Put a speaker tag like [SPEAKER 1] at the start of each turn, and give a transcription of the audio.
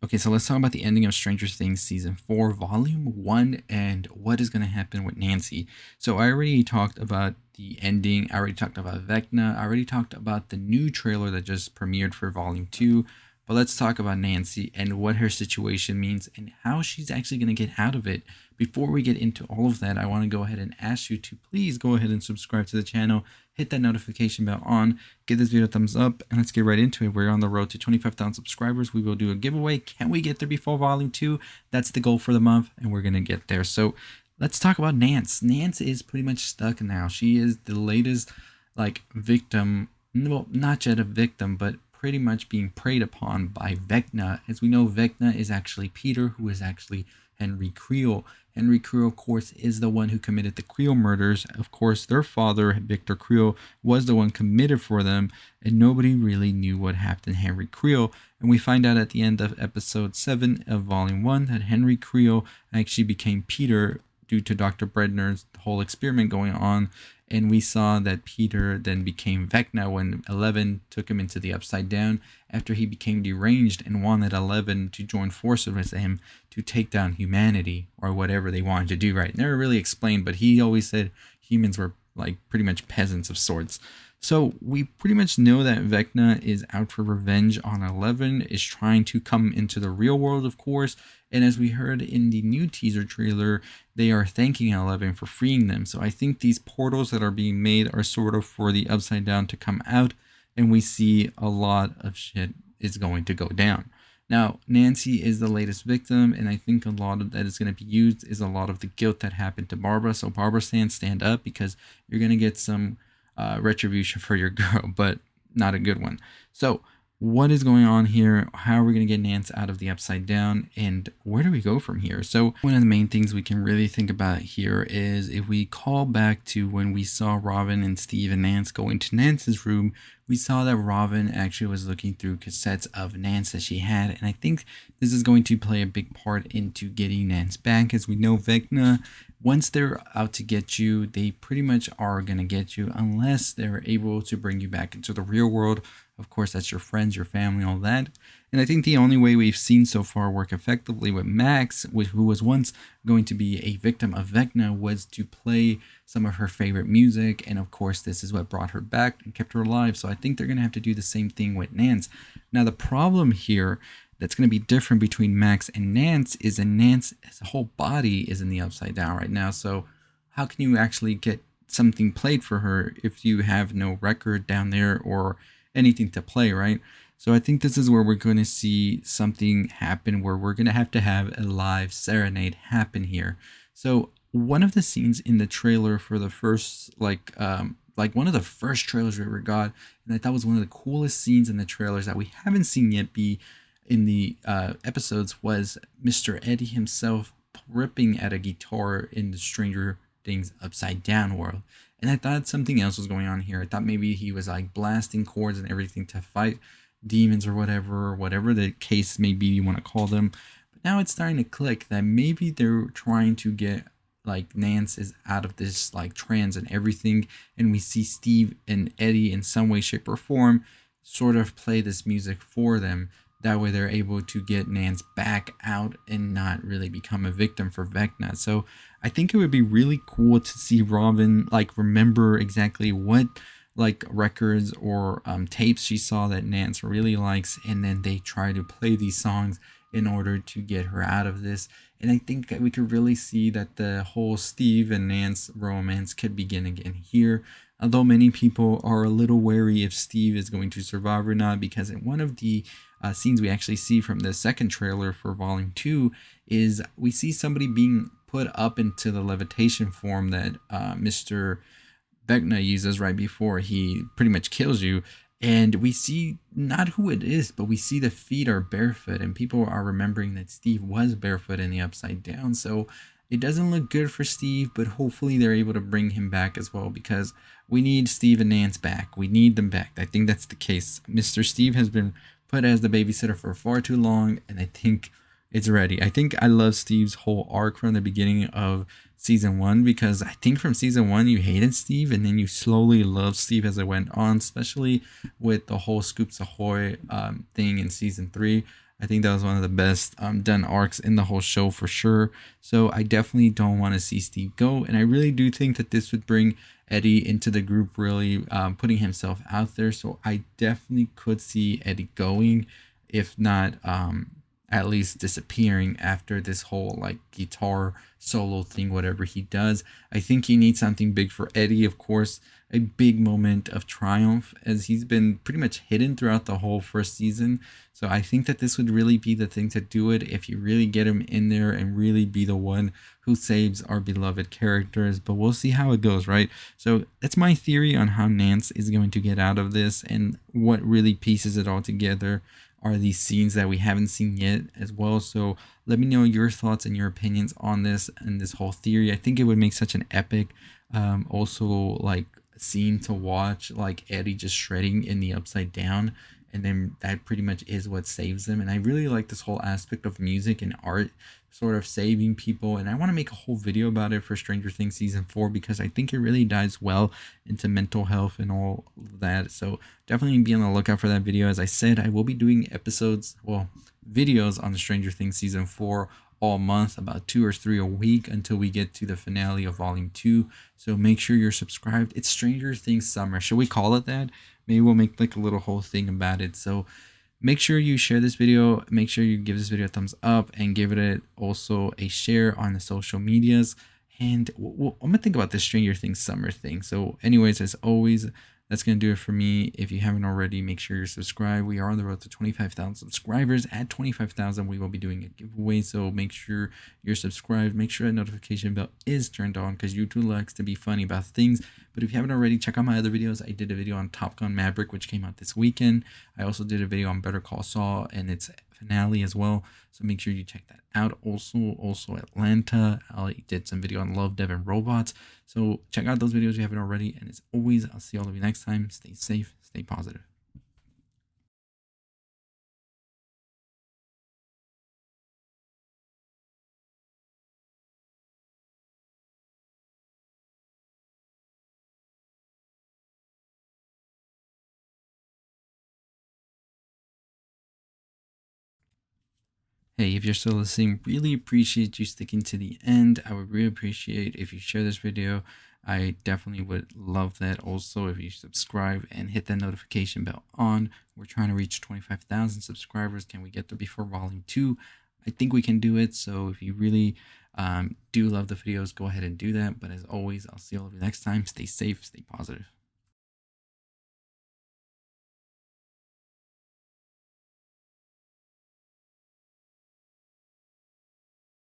[SPEAKER 1] Okay, so let's talk about the ending of Stranger Things Season 4, Volume 1, and what is going to happen with Nancy. So I already talked about the ending, I already talked about Vecna, I already talked about the new trailer that just premiered for Volume 2, but let's talk about Nancy and what her situation means and how she's actually going to get out of it. Before we get into all of that, I want to go ahead and ask you to please go ahead and subscribe to the channel, hit that notification bell on, give this video a thumbs up, and let's get right into it. We're on the road to 25,000 subscribers. We will do a giveaway. Can we get there before Volume 2? That's the goal for the month, and we're going to get there. So let's talk about Nance. Nance is pretty much stuck now. She is the latest, victim. Well, not yet a victim, but pretty much being preyed upon by Vecna. As we know, Vecna is actually Peter, who is actually Henry Creel. Henry Creel, of course, is the one who committed the Creel murders. Of course, their father, Victor Creel, was the one committed for them, and nobody really knew what happened to Henry Creel. And we find out at the end of episode 7 of Volume 1 that Henry Creel actually became Peter due to Dr. Bredner's whole experiment going on. And we saw that Peter then became Vecna when Eleven took him into the Upside Down after he became deranged and wanted Eleven to join forces with him to take down humanity or whatever they wanted to do, right? Never really explained, but he always said humans were pretty much peasants of sorts. So we pretty much know that Vecna is out for revenge on Eleven, is trying to come into the real world, of course. And as we heard in the new teaser trailer, they are thanking Eleven for freeing them. So I think these portals that are being made are sort of for the Upside Down to come out. And we see a lot of shit is going to go down. Now, Nancy is the latest victim, and I think a lot of that is going to be used is a lot of the guilt that happened to Barbara. So Barbara, stand up, because you're going to get some retribution for your girl, but not a good one. So what is going on here? How are we going to get Nance out of the Upside Down, and where do we go from here? So one of the main things we can really think about here is if we call back to when we saw Robin and Steve and Nance go into Nance's room, we saw that Robin actually was looking through cassettes of Nance that she had, and I think this is going to play a big part into getting Nance back. As we know, Vecna, once they're out to get you, they pretty much are going to get you unless they're able to bring you back into the real world. Of course, that's your friends, your family, all that. And I think the only way we've seen so far work effectively with Max, who was once going to be a victim of Vecna, was to play some of her favorite music. And of course, this is what brought her back and kept her alive. So I think they're going to have to do the same thing with Nance. Now, the problem here that's going to be different between Max and Nance is that Nance's whole body is in the Upside Down right now. So how can you actually get something played for her if you have no record down there or anything to play, right? So I think this is where we're going to see something happen where we're going to have a live serenade happen here. So one of the scenes in the trailer for the first, one of the first trailers we ever got, and I thought was one of the coolest scenes in the trailers that we haven't seen yet be in the episodes, was Mr. Eddie himself ripping at a guitar in the Stranger Things Upside Down world. And I thought something else was going on here. I thought maybe he was blasting chords and everything to fight demons or whatever the case may be you want to call them. But now it's starting to click that maybe they're trying to get Nance is out of this trance and everything. And we see Steve and Eddie in some way, shape, or form sort of play this music for them. That way they're able to get Nance back out and not really become a victim for Vecna. So I think it would be really cool to see Robin remember exactly what records or tapes she saw that Nance really likes, and then they try to play these songs in order to get her out of this. And I think that we could really see that the whole Steve and Nance romance could begin again here. Although many people are a little wary if Steve is going to survive or not, because in one of the scenes we actually see from the second trailer for Volume 2 is we see somebody being put up into the levitation form that Mr. Vecna uses right before he pretty much kills you. And we see not who it is, but we see the feet are barefoot, and people are remembering that Steve was barefoot in the Upside Down. So it doesn't look good for Steve, but hopefully they're able to bring him back as well, because we need Steve and Nance back. We need them back. I think that's the case. Mr. Steve has been put as the babysitter for far too long, and I think it's ready. I think I love Steve's whole arc from the beginning of season 1, because I think from season 1 you hated Steve, and then you slowly loved Steve as it went on, especially with the whole Scoops Ahoy thing in season 3. I think that was one of the best done arcs in the whole show for sure. So I definitely don't want to see Steve go, and I really do think that this would bring Eddie into the group, really putting himself out there. So I definitely could see Eddie going, if not at least disappearing after this whole like guitar solo thing, whatever he does. I think he needs something big for Eddie, of course, a big moment of triumph, as he's been pretty much hidden throughout the whole first season. So I think that this would really be the thing to do it, if you really get him in there and really be the one who saves our beloved characters. But we'll see how it goes, right? So that's my theory on how Nance is going to get out of this, and what really pieces it all together are these scenes that we haven't seen yet as well. So let me know your thoughts and your opinions on this and this whole theory. I think it would make such an epic also like scene to watch, like Eddie just shredding in the upside down, and then that pretty much is what saves them. And I really like this whole aspect of music and art sort of saving people, and I want to make a whole video about it for Stranger Things season 4, because I think it really dives well into mental health and all of that. So definitely be on the lookout for that video. As I said, I will be doing videos on the Stranger Things season 4 all month, about 2 or 3 a week, until we get to the finale of volume 2. So make sure you're subscribed. It's Stranger Things summer. Should we call it that? Maybe we'll make like a little whole thing about it. So make sure you share this video. Make sure you give this video a thumbs up, and give it also a share on the social medias. And I'm gonna think about this Stranger Things summer thing. So anyways, as always, that's going to do it for me. If you haven't already, make sure you're subscribed. We are on the road to 25,000 subscribers. At 25,000, we will be doing a giveaway. So make sure you're subscribed. Make sure that notification bell is turned on, because YouTube likes to be funny about things. But if you haven't already, check out my other videos. I did a video on Top Gun Maverick, which came out this weekend. I also did a video on Better Call Saul and its finale as well. So make sure you check that out. Also Atlanta. I did some video on Love, Death, and Robots. So check out those videos if you haven't already. And as always, I'll see all of you next time. Stay safe, stay positive. Hey, if you're still listening, really appreciate you sticking to the end. I would really appreciate if you share this video. I definitely would love that. Also, if you subscribe and hit that notification bell on. We're trying to reach 25,000 subscribers. Can we get there before volume 2? I think we can do it. So if you really do love the videos, go ahead and do that. But as always, I'll see all of you next time. Stay safe, stay positive.